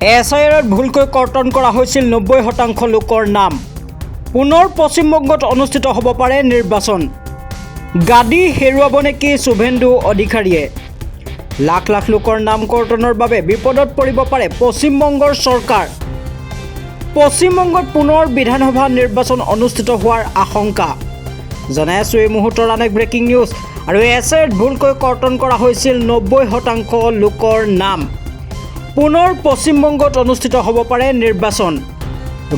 এছআইআৰত ভুলকৈ কৰ্তন কৰা হৈছিল 90% লোকৰ নাম। পুনৰ পশ্চিমবংগত অনুষ্ঠিত হ'ব পাৰে নিৰ্বাচন। গাদী হেৰুৱাব নেকি শুভেন্দু অধিকাৰীয়ে? লাখ লাখ লোকৰ নাম কৰ্তনৰ বাবে বিপদত পৰিব পাৰে পশ্চিমবংগৰ চৰকাৰ। পশ্চিমবংগত পুনৰ বিধানসভা নিৰ্বাচন অনুষ্ঠিত হোৱাৰ আশংকা। জনাই আছোঁ এই মুহূৰ্তৰ আন এক ব্ৰেকিং নিউজ। আৰু এছআইআৰত ভুলকৈ কৰ্তন কৰা হৈছিল 90% লোকৰ নাম। পুনৰ পশ্চিমবংগত অনুষ্ঠিত হ'ব পাৰে নিৰ্বাচন।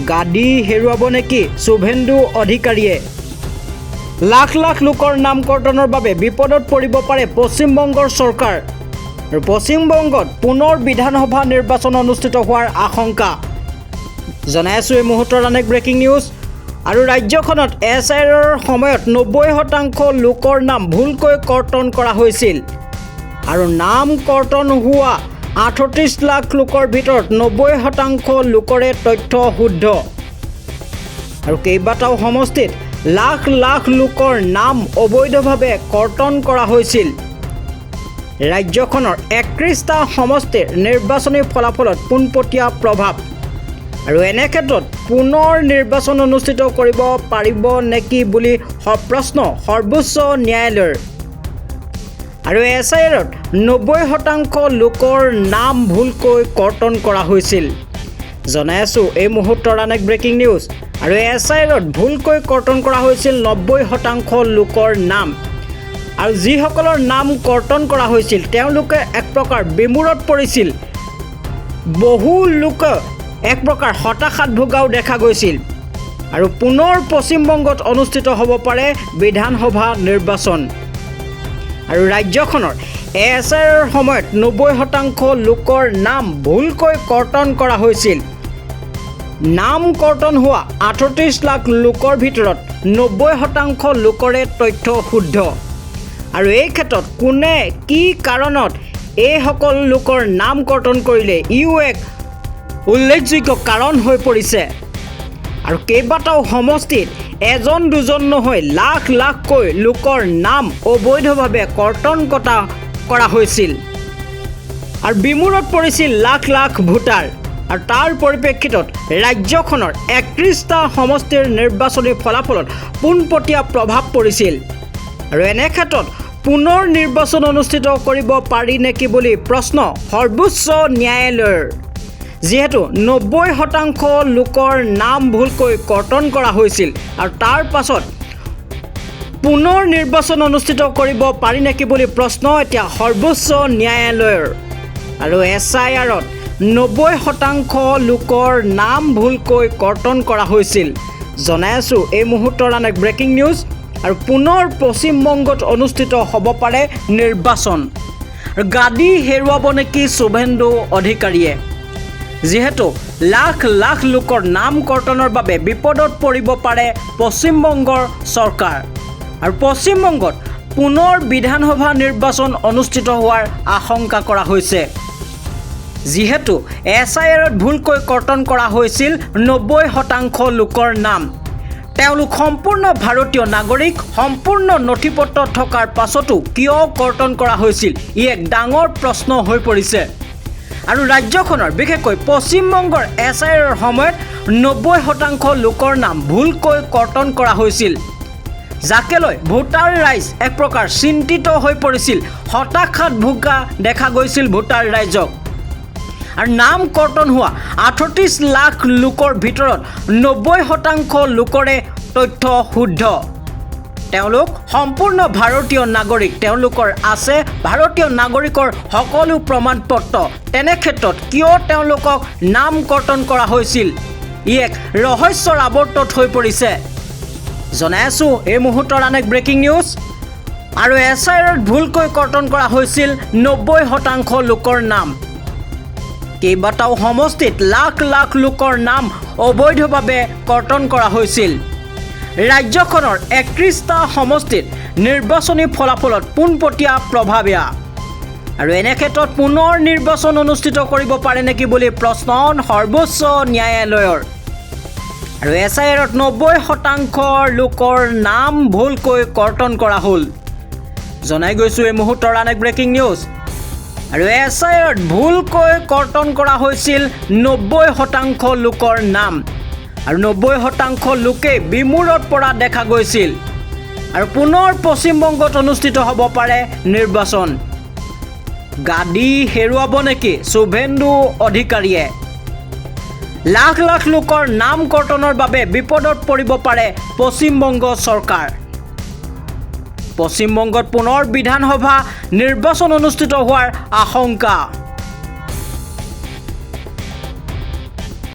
গাদী হেৰুৱাব নেকি শুভেন্দু অধিকাৰীয়ে? লাখ লাখ লোকৰ নাম কৰ্তনৰ বাবে বিপদত পৰিব পাৰে পশ্চিমবংগৰ চৰকাৰ। আৰু পশ্চিমবংগত পুনৰ বিধানসভা নিৰ্বাচন অনুষ্ঠিত হোৱাৰ আশংকা। জনাই আছোঁ এই মুহূৰ্তৰ আন এক ব্ৰেকিং নিউজ। আৰু ৰাজ্যখনত এছআইআৰৰ সময়ত 90% লোকৰ নাম ভুলকৈ কৰ্তন কৰা হৈছিল। আৰু নাম কৰ্তন হোৱা 38 লাখ লোকৰ ভিতৰত 90% লোকৰে তথ্য শুদ্ধ। আৰু কেইবাটাও সমষ্টিত লাখ লাখ লোকৰ নাম অবৈধভাৱে কৰ্তন কৰা হৈছিল। ৰাজ্যখনৰ 31টা সমষ্টিৰ নিৰ্বাচনী ফলাফলত পোনপটীয়া প্ৰভাৱ। আৰু এনে ক্ষেত্ৰত পুনৰ নিৰ্বাচন অনুষ্ঠিত কৰিব পাৰিব নেকি বুলি প্ৰশ্ন সৰ্বোচ্চ ন্যায়ালয়ৰ। আৰু এছআইআৰত 90% লোকৰ নাম ভুলকৈ কৰ্তন কৰা হৈছিল। জনাই আছোঁ এই মুহূৰ্তৰ আন এক ব্ৰেকিং নিউজ। আৰু এছআইআৰত ভুলকৈ কৰ্তন কৰা হৈছিল 90% লোকৰ নাম। আৰু যিসকলৰ নাম কৰ্তন কৰা হৈছিল তেওঁলোকে এক প্ৰকাৰ বিমূৰত পৰিছিল। বহু লোকে এক প্ৰকাৰ হতাশাত ভোগাও দেখা গৈছিল। আৰু পুনৰ পশ্চিমবংগত অনুষ্ঠিত হ'ব পাৰে বিধানসভা নিৰ্বাচন। আৰু ৰাজ্যখনৰ এছআইআৰৰ সময়ত 90% লোকৰ নাম ভুলকৈ কৰ্তন কৰা হৈছিল। নাম কৰ্তন হোৱা 38 লাখ লোকৰ ভিতৰত 90% লোকৰে তথ্য শুদ্ধ। আৰু এই ক্ষেত্ৰত কোনে কি কাৰণত এইসকল লোকৰ নাম কৰ্তন কৰিলে ইও এক উল্লেখযোগ্য কাৰণ হৈ পৰিছে। আৰু কেইবাটাও সমষ্টিত এজন দুজন নহয় লাখ লাখকৈ লোকৰ নাম অবৈধভাৱে কৰ্তন কৰা হৈছিল। আৰু বিমূৰত পৰিছিল লাখ লাখ ভোটাৰ। আৰু তাৰ পৰিপ্ৰেক্ষিতত ৰাজ্যখনৰ 31টা সমষ্টিৰ নিৰ্বাচনী ফলাফলত পোনপটীয়া প্ৰভাৱ পৰিছিল। আৰু এনে ক্ষেত্ৰত পুনৰ নিৰ্বাচন অনুষ্ঠিত কৰিব পাৰি নেকি বুলি প্ৰশ্ন সৰ্বোচ্চ ন্যায়ালয়ৰ। যিহেতু 90% লোকৰ নাম ভুলকৈ কৰ্তন কৰা হৈছিল। আৰু তাৰ পাছত পুনৰ নিৰ্বাচন অনুষ্ঠিত কৰিব পাৰি নেকি বুলি প্ৰশ্ন এতিয়া সৰ্বোচ্চ ন্যায়ালয়ৰ। আৰু এছআইআৰত 90% লোকৰ নাম ভুলকৈ কৰ্তন কৰা হৈছিল। জনাই আছোঁ এই মুহূৰ্তৰ আন এক ব্ৰেকিং নিউজ। আৰু পুনৰ পশ্চিমবংগত অনুষ্ঠিত হ'ব পাৰে নিৰ্বাচন। গাদী হেৰুৱাব নেকি শুভেন্দু অধিকাৰীয়ে? যিহেতু লাখ লাখ লোকৰ নাম কৰ্তনৰ বাবে বিপদত পৰিব পাৰে পশ্চিমবংগৰ চৰকাৰ। আৰু পশ্চিমবংগত পুনৰ বিধানসভা নিৰ্বাচন অনুষ্ঠিত হোৱাৰ আশংকা কৰা হৈছে। যিহেতু এছআইআৰত ভুলকৈ কৰ্তন কৰা হৈছিল 90% লোকৰ নাম। তেওঁলোক সম্পূৰ্ণ ভাৰতীয় নাগৰিক। সম্পূৰ্ণ নথি পত্ৰ থকাৰ পাছতো কিয় কৰ্তন কৰা হৈছিল ই এক ডাঙৰ প্ৰশ্ন হৈ পৰিছে। আৰু ৰাজ্যখনৰ বিশেষকৈ পশ্চিমবংগৰ এছআইআৰৰ সময়ত 90% লোকৰ নাম ভুলকৈ কৰ্তন কৰা হৈছিল। যাকে লৈ ভোটাৰ ৰাইজ এক প্ৰকাৰ চিন্তিত হৈ পৰিছিল। হতাশাত ভোগা দেখা গৈছিল ভোটাৰ ৰাইজক। আৰু নাম কৰ্তন হোৱা 38 লাখ লোকৰ ভিতৰত 90% লোকৰে তথ্য শুদ্ধ। তেওঁলোক সম্পূৰ্ণ ভাৰতীয় নাগৰিক। তেওঁলোকৰ আছে ভাৰতীয় নাগৰিকৰ সকলো প্ৰমাণ পত্ৰ। তেনে ক্ষেত্ৰত কিয় তেওঁলোকক নাম কৰ্তন কৰা হৈছিল ই এক ৰহস্যৰ আৱৰ্তত হৈ পৰিছে। জনাই আছোঁ এই মুহূৰ্তৰ আন এক ব্ৰেকিং নিউজ। আৰু এছআইআৰত ভুলকৈ কৰ্তন কৰা হৈছিল 90% লোকৰ নাম। কেইবাটাও সমষ্টিত লাখ লাখ লোকৰ নাম অবৈধভাৱে কৰ্তন কৰা হৈছিল। ৰাজ্যখনৰ 31টা সমষ্টিত নিৰ্বাচনী ফলাফলত পোনপটীয়া প্ৰভাৱ এয়া। আৰু এনে ক্ষেত্ৰত পুনৰ নিৰ্বাচন অনুষ্ঠিত কৰিব পাৰে নেকি বুলি প্ৰশ্ন সৰ্বোচ্চ ন্যায়ালয়ৰ। আৰু এছআইআৰত 90% লোকৰ নাম ভুলকৈ কৰ্তন কৰা হ'ল। জনাই গৈছোঁ এই মুহূৰ্তৰ আন এক ব্ৰেকিং নিউজ। আৰু SIRত ভুলকৈ কৰ্তন কৰা হৈছিল 90% লোকৰ নাম আৰু 90% লোকে বিমূৰত পৰা দেখা গৈছিল আৰু পুনৰ পশ্চিমবংগত অনুষ্ঠিত হ'ব পাৰে নিৰ্বাচন গাদী হেৰুৱাব নেকি শুভেন্দু অধিকাৰীয়ে লাখ লাখ লোকৰ নাম কৰ্তনৰ বাবে বিপদত পৰিব পাৰে পশ্চিমবংগ চৰকাৰ পশ্চিমবংগত পুনৰ বিধানসভা নিৰ্বাচন অনুষ্ঠিত হোৱাৰ আশংকা